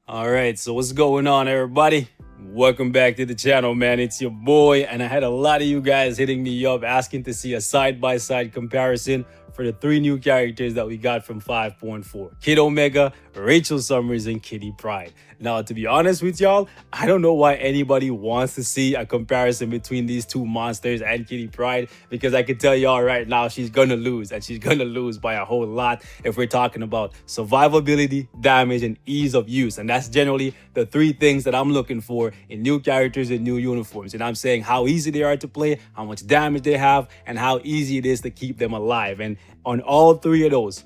All right, so what's going on, everybody? Welcome back to the channel, man. It's your boy, and I had a lot of you guys hitting me up asking to see a side-by-side comparison for the three new characters that we got from 5.4. Kid Omega, Rachel Summers, and Kitty Pryde. Now, to be honest with y'all, I don't know why anybody wants to see a comparison between these two monsters and Kitty Pryde, because I can tell y'all right now she's gonna lose, and she's gonna lose by a whole lot if we're talking about survivability, damage, and ease of use. And that's generally the three things that I'm looking for in new characters and new uniforms. And I'm saying how easy they are to play, how much damage they have, and how easy it is to keep them alive. And on all three of those,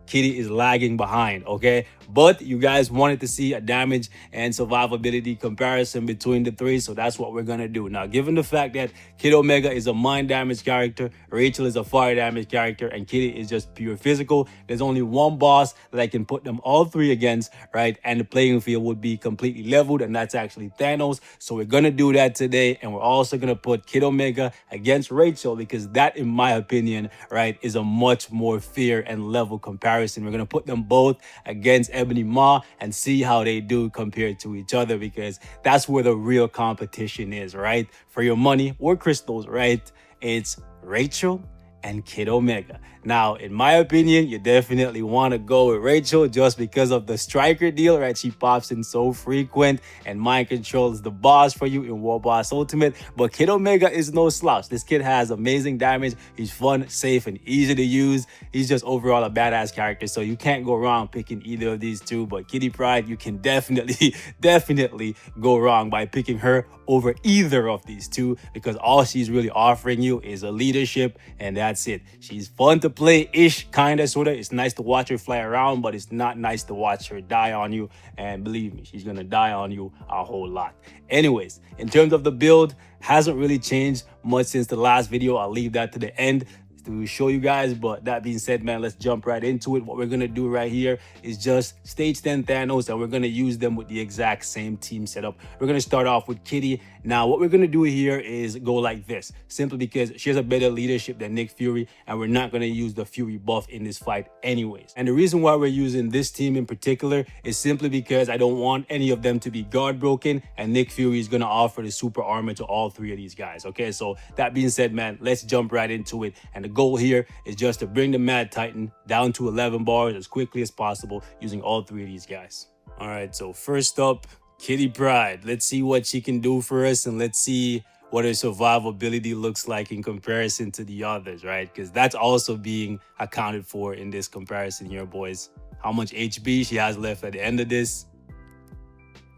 Kitty is lagging behind, okay? But you guys wanted to see a damage and survivability comparison between the three, so that's what we're gonna do. Now, given the fact that Kid Omega is a mind damage character, Rachel is a fire damage character, and Kitty is just pure physical, there's only one boss that I can put them all three against, right? And the playing field would be completely leveled, and that's actually Thanos. So we're gonna do that today, and we're also gonna put Kid Omega against Rachel, because that, in my opinion, right, is a much more fair and level comparison. We're going to put them both against Ebony Maw and see how they do compared to each other, because that's where the real competition is, right? For your money or crystals, right? It's Rachel and Kid Omega. Now, in my opinion, you definitely want to go with Rachel just because of the striker deal, right? She pops in so frequent, and mind control is the boss for you in War Boss Ultimate. But Kid Omega is no slouch. This kid has amazing damage. He's fun, safe, and easy to use. He's just overall a badass character, so you can't go wrong picking either of these two. But Kitty Pryde, you can definitely, definitely go wrong by picking her over either of these two, because all she's really offering you is a leadership, and that's it. She's fun to play-ish, kind of, sort of. It's nice to watch her fly around, but it's not nice to watch her die on you, and believe me, she's gonna die on you a whole lot. Anyways, in terms of the build, hasn't really changed much since the last video. I'll leave that to the end to show you guys. But that being said, man, let's jump right into it. What we're gonna do right here is just stage 10 Thanos, and we're gonna use them with the exact same team setup. We're gonna start off with Kitty. Now, what we're gonna do here is go like this, simply because she has a better leadership than Nick Fury, and we're not gonna use the Fury buff in this fight anyways. And the reason why we're using this team in particular is simply because I don't want any of them to be guard broken, and Nick Fury is gonna offer the super armor to all three of these guys. Okay, so that being said, man, let's jump right into it. And the goal here is just to bring the Mad Titan down to 11 bars as quickly as possible using all three of these guys. All right, so first up, Kitty Pryde. Let's see what she can do for us, and let's see what her survivability looks like in comparison to the others, right? Because that's also being accounted for in this comparison here, boys. How much HP she has left at the end of this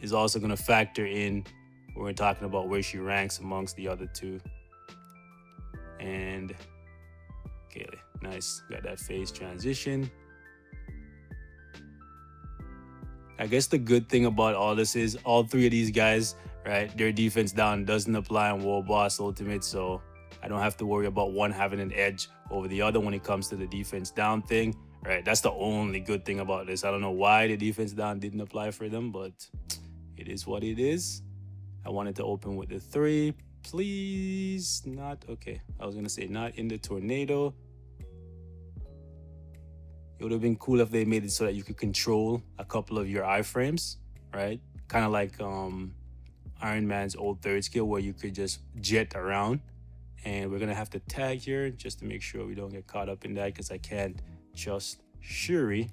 is also going to factor in when we're talking about where she ranks amongst the other two. And okay, nice. Got that phase transition. I guess the good thing about all this is all three of these guys, right, their defense down doesn't apply on War Boss Ultimate, so I don't have to worry about one having an edge over the other when it comes to the defense down thing, right? That's the only good thing about this. I don't know why the defense down didn't apply for them, but it is what it is. I wanted to open with the 3. Please, not, okay. I was going to say not in the tornado. It would have been cool if they made it so that you could control a couple of your iframes, right? Kind of like Iron Man's old third skill, where you could just jet around. And we're going to have to tag here just to make sure we don't get caught up in that, because I can't trust Shuri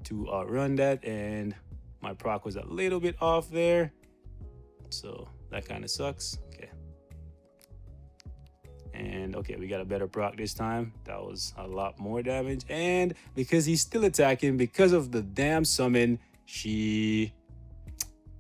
to outrun that. And my proc was a little bit off there, so that kind of sucks. Okay. And okay, we got a better proc this time. That was a lot more damage. And because he's still attacking, because of the damn summon, she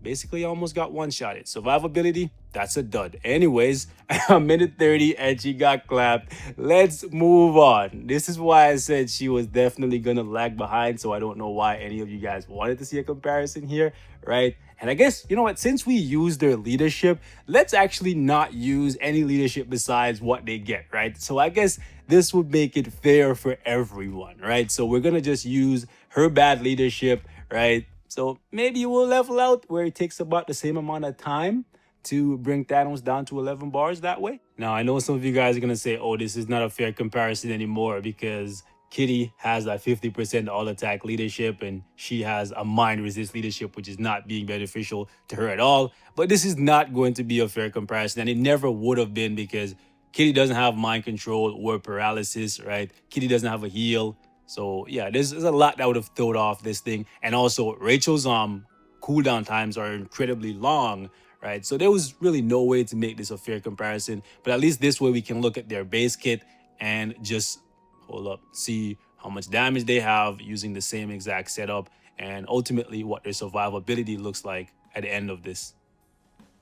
basically almost got one-shotted. Survivability, that's a dud. Anyways, a minute 30 and she got clapped. Let's move on. This is why I said she was definitely gonna lag behind, so I don't know why any of you guys wanted to see a comparison here, right? And I guess, you know what, since we use their leadership, let's actually not use any leadership besides what they get, right? So I guess this would make it fair for everyone, right? So we're gonna just use her bad leadership, right? So maybe we'll level out where it takes about the same amount of time to bring Thanos down to 11 bars that way. Now, I know some of you guys are going to say, oh, this is not a fair comparison anymore because Kitty has that 50% all attack leadership, and she has a mind resist leadership, which is not being beneficial to her at all. But this is not going to be a fair comparison, and it never would have been, because Kitty doesn't have mind control or paralysis, right? Kitty doesn't have a heal. So yeah, there's a lot that would have thrown off this thing. And also Rachel's cooldown times are incredibly long, right? So there was really no way to make this a fair comparison. But at least this way we can look at their base kit and just hold up, see how much damage they have using the same exact setup, and ultimately what their survivability looks like at the end of this.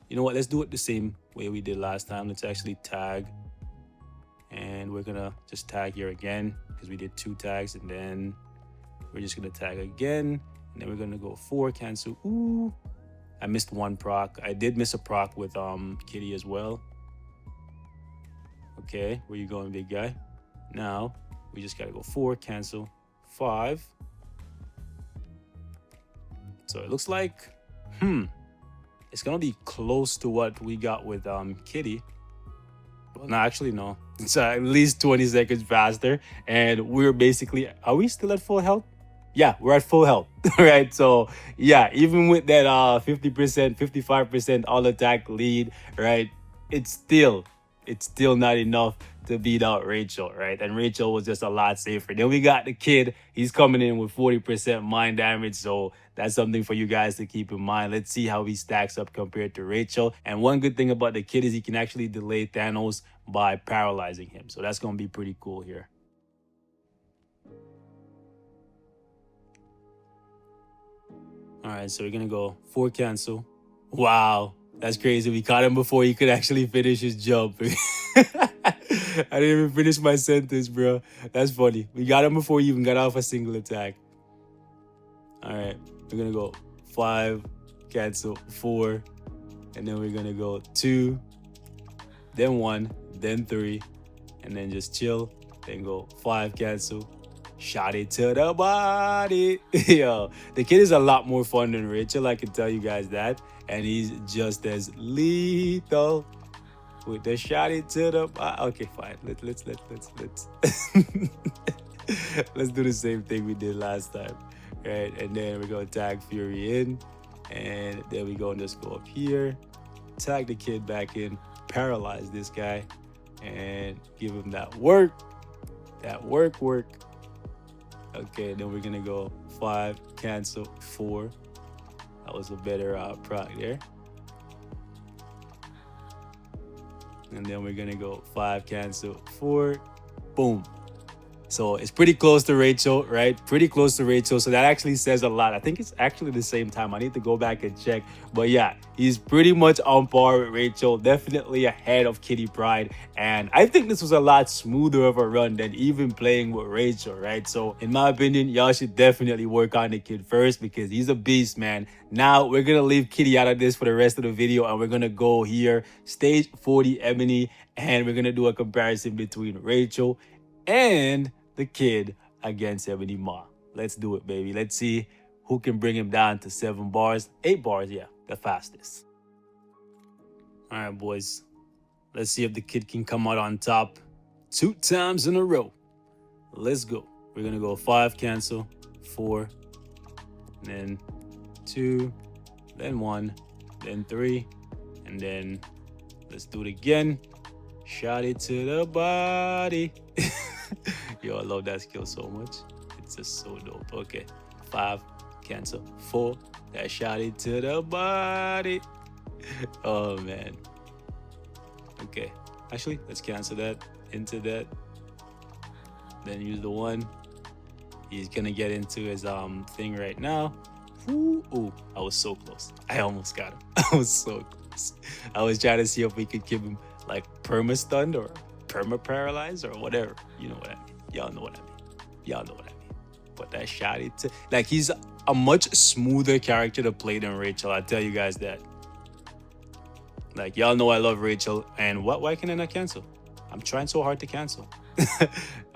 You know what, let's do it the same way we did last time. Let's actually tag, and we're gonna just tag here again because we did 2 tags, and then we're just gonna tag again, and then we're gonna go 4 cancel. Ooh, I missed 1 proc. I did miss a proc with Kitty as well. Okay, where you going, big guy? Now we just gotta go 4 cancel 5. So it looks like it's gonna be close to what we got with Kitty. Well, no, actually no, it's at least 20 seconds faster, and we're basically, are we still at full health? Yeah, we're at full health. Right? So yeah, even with that 50%, 55% all attack lead, right, it's still not enough to beat out Rachel, right? And Rachel was just a lot safer. Then we got the kid. He's coming in with 40% mind damage. So that's something for you guys to keep in mind. Let's see how he stacks up compared to Rachel. And one good thing about the kid is he can actually delay Thanos by paralyzing him. So that's going to be pretty cool here. All right, so we're going to go 4 cancel. Wow, that's crazy. We caught him before he could actually finish his jump. I didn't even finish my sentence, bro. That's funny. We got him before he even got off a single attack. All right, we're gonna go 5, cancel 4, and then we're gonna go 2, then 1, then 3, and then just chill. Then go 5, cancel, shot it to the body. Yo, the kid is a lot more fun than Rachel, I can tell you guys that, and he's just as lethal. With the shot it to the okay, fine. Let's let's do the same thing we did last time, right? And then we're gonna tag Fury in, and then we're gonna just go up here, tag the kid back in, paralyze this guy, and give him that work. Okay, then we're gonna go 5, cancel 4. That was a better proc there. And then we're gonna go 5, cancel 4, boom. So it's pretty close to Rachel, right? Pretty close to Rachel. So that actually says a lot. I think it's actually the same time. I need to go back and check. But yeah, he's pretty much on par with Rachel. Definitely ahead of Kitty Pryde. And I think this was a lot smoother of a run than even playing with Rachel, right? So in my opinion, y'all should definitely work on the kid first because he's a beast, man. Now we're going to leave Kitty out of this for the rest of the video. And we're going to go here, stage 40 Ebony. And we're going to do a comparison between Rachel and the kid against Ebony Ma. Let's do it, baby. Let's see who can bring him down to 7 bars. 8 bars, yeah, the fastest. All right, boys. Let's see if the kid can come out on top 2 times in a row. Let's go. We're going to go 5, cancel, 4, then 2, then 1, then 3, and then let's do it again. Shot it to the body. Yo, I love that skill so much. It's just so dope. Okay, 5, cancel, 4. That shot it to the body. Oh, man. Okay, actually, let's cancel that into that. Then use the 1. He's gonna get into his thing right now. Ooh, I was so close. I almost got him. I was so close. I was trying to see if we could give him like perma-stunned or perma-paralyzed or whatever. You know what I mean. Y'all know what I mean. Y'all know what I mean. But that shot it to, like, he's a much smoother character to play than Rachel. I'll tell you guys that. Like, y'all know I love Rachel. And why can I not cancel? I'm trying so hard to cancel.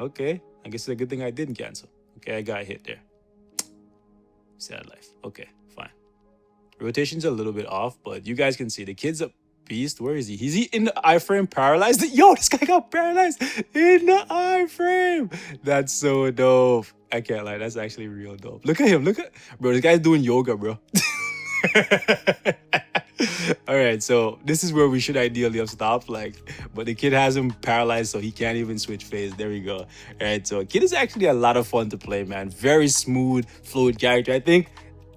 Okay. I guess it's a good thing I didn't cancel. Okay, I got hit there. Sad life. Okay, fine. Rotation's a little bit off, but you guys can see the kid's a beast. Where is he? Is he in the iframe paralyzed? Yo, this guy got paralyzed in the iframe. That's so dope. I can't lie. That's actually real dope. Look at him. Look at, bro. This guy's doing yoga, bro. All right, so this is where we should ideally have stopped, like, but the kid has him paralyzed, so he can't even switch phase. There we go. All right, so kid is actually a lot of fun to play, man. Very smooth, fluid character. I think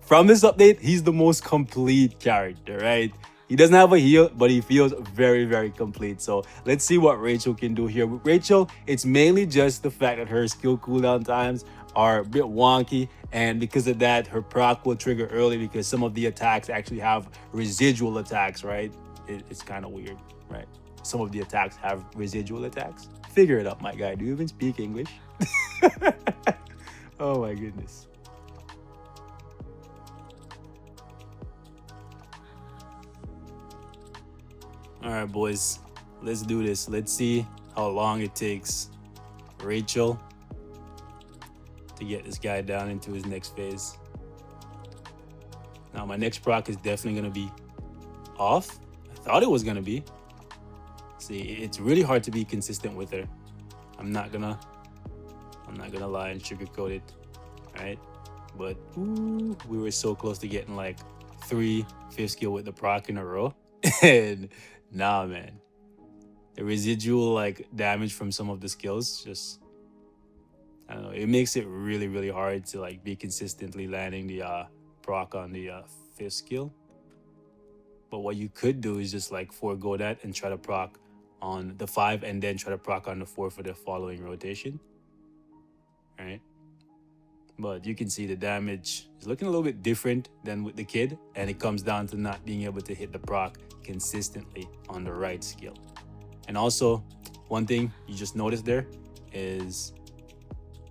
from this update, he's the most complete character, right? He doesn't have a heal, but he feels very, very complete. So let's see what Rachel can do here. With Rachel, it's mainly just the fact that her skill cooldown times are a bit wonky, and because of that, her proc will trigger early because some of the attacks actually have residual attacks, right? It's kind of weird, right? Some of the attacks have residual attacks. Figure it out, my guy. Do you even speak English? Oh my goodness. All right, boys, let's do this. Let's see how long it takes Rachel to get this guy down into his next phase. Now, my next proc is definitely going to be off. I thought it was going to be. See, it's really hard to be consistent with her. I'm not gonna lie and sugarcoat it, right? But ooh, we were so close to getting like 3 5th skill with the proc in a row. And nah, man, the residual like damage from some of the skills just, I don't know, it makes it really, really hard to like be consistently landing the proc on the 5th skill. But what you could do is just like forego that and try to proc on the 5 and then try to proc on the 4 for the following rotation. All right. But you can see the damage is looking a little bit different than with the kid, and it comes down to not being able to hit the proc consistently on the right skill. And also, one thing you just noticed there is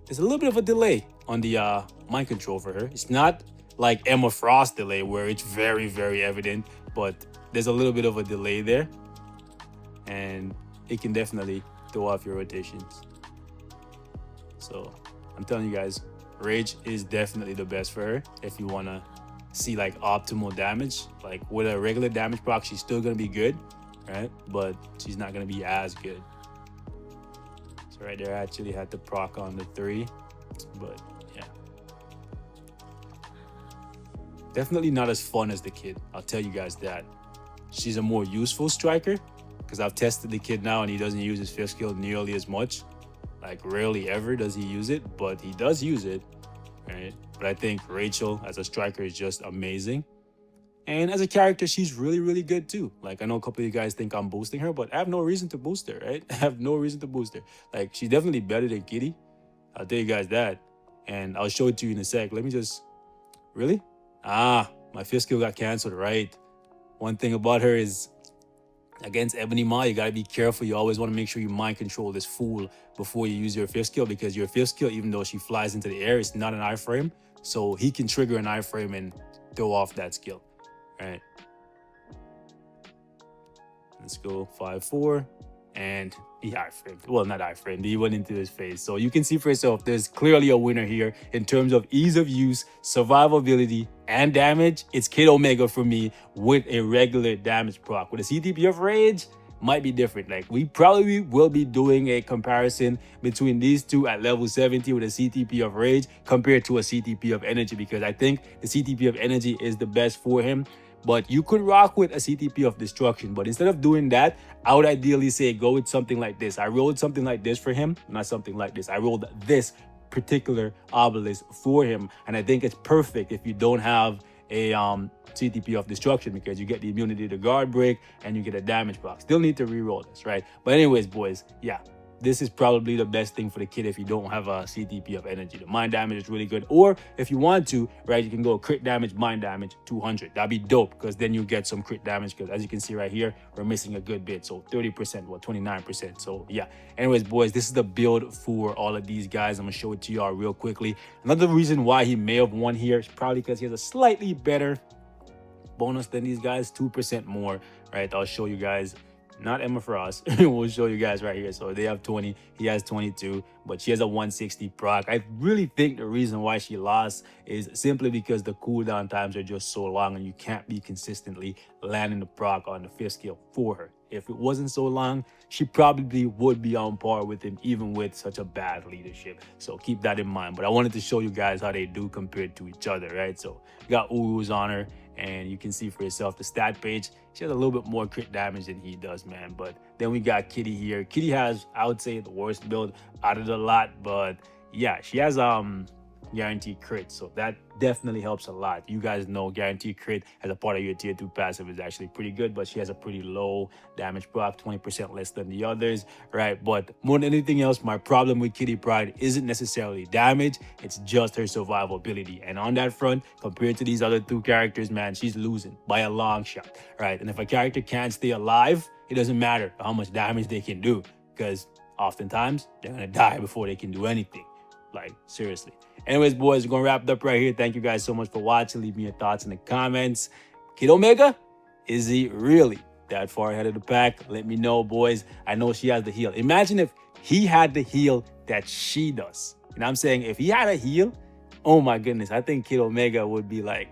there's a little bit of a delay on the mind control for her. It's not like Emma Frost delay where it's very, very evident, but there's a little bit of a delay there, and it can definitely throw off your rotations. So I'm telling you guys, Rage is definitely the best for her if you want to see like optimal damage. Like with a regular damage proc, she's still going to be good, right? But she's not going to be as good. So right there, I actually had to proc on the 3, but yeah. Definitely not as fun as the kid, I'll tell you guys that. She's a more useful striker because I've tested the kid now and he doesn't use his 5th skill nearly as much. Like rarely ever does he use it, but he does use it, right? But I think Rachel as a striker is just amazing. And as a character, she's really, really good too. Like I know a couple of you guys think I'm boosting her, but I have no reason to boost her, right? I have no reason to boost her. Like she's definitely better than Kitty. I'll tell you guys that. And I'll show it to you in a sec. Let me just, really? My 5th skill got canceled, right? One thing about her is against Ebony Maw, you gotta be careful. You always want to make sure you mind control this fool before you use your 5th skill, because your 5th skill, even though she flies into the air, it's not an iframe. So he can trigger an iframe and throw off that skill. All right. Let's go 5-4. And he iframed. Well, not iframed. He went into his face. So you can see for yourself, there's clearly a winner here in terms of ease of use, survivability, and damage. It's Kid Omega for me with a regular damage proc. With a CTP of Rage, might be different. Like we probably will be doing a comparison between these two at level 70 with a CTP of Rage compared to a CTP of Energy, because I think the CTP of Energy is the best for him. But you could rock with a CTP of Destruction. But instead of doing that, I would ideally say go with something like this. I rolled something like this for him. Not something like this. I rolled this particular obelisk for him. And I think it's perfect if you don't have a CTP of Destruction, because you get the immunity to guard break and you get a damage block. Still need to re-roll this, right? But anyways, boys, yeah. This is probably the best thing for the kid if you don't have a CTP of Energy. The mind damage is really good. Or if you want to, right, you can go crit damage, mind damage, 200. That'd be dope, because then you get some crit damage, because as you can see right here, we're missing a good bit. So 30%, well, 29%. So yeah. Anyways, boys, this is the build for all of these guys. I'm going to show it to y'all real quickly. Another reason why he may have won here is probably because he has a slightly better bonus than these guys, 2% more, right? I'll show you guys not Emma Frost. We'll show you guys right here. So they have 20, he has 22, but she has a 160 proc. I really think the reason why she lost is simply because the cooldown times are just so long and you can't be consistently landing the proc on the 5th skill for her. If it wasn't so long, she probably would be on par with him, even with such a bad leadership. So keep that in mind. But I wanted to show you guys how they do compared to each other, right? So we got Uru's on her, and you can see for yourself the stat page. She has a little bit more crit damage than he does, man. But then we got Kitty here. Kitty has, I would say, the worst build out of the lot, but yeah, she has guaranteed crit, so that definitely helps a lot. You guys know guaranteed crit as a part of your tier 2 passive is actually pretty good, but she has a pretty low damage proc, 20% less than the others, right? But more than anything else, my problem with Kitty Pryde isn't necessarily damage, it's just her survivability. And on that front, compared to these other 2 characters, man, she's losing by a long shot, right? And if a character can't stay alive, it doesn't matter how much damage they can do, because oftentimes they're gonna die before they can do anything. Like, seriously. Anyways, boys, we're gonna wrap it up right here. Thank you guys so much for watching. Leave me your thoughts in the comments. Kid Omega, is he really that far ahead of the pack? Let me know, boys. I know she has the heal. Imagine if he had the heal that she does. You know what I'm saying? If he had a heal, oh my goodness, I think Kid Omega would be like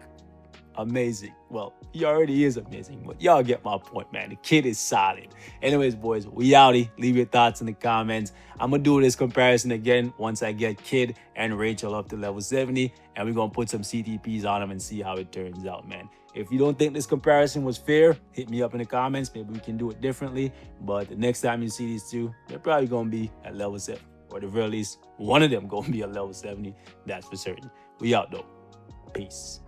amazing. Well, he already is amazing, but y'all get my point, man. The kid is solid. Anyways, boys, we outie. Leave your thoughts in the comments. I'm gonna do this comparison again once I get Kid and Rachel up to level 70, and we're gonna put some CTPs on them and see how it turns out, man. If you don't think this comparison was fair, hit me up in the comments. Maybe we can do it differently, but the next time you see these two, they're probably gonna be at level 7, or at the very least one of them gonna be at level 70. That's for certain. We out though. Peace.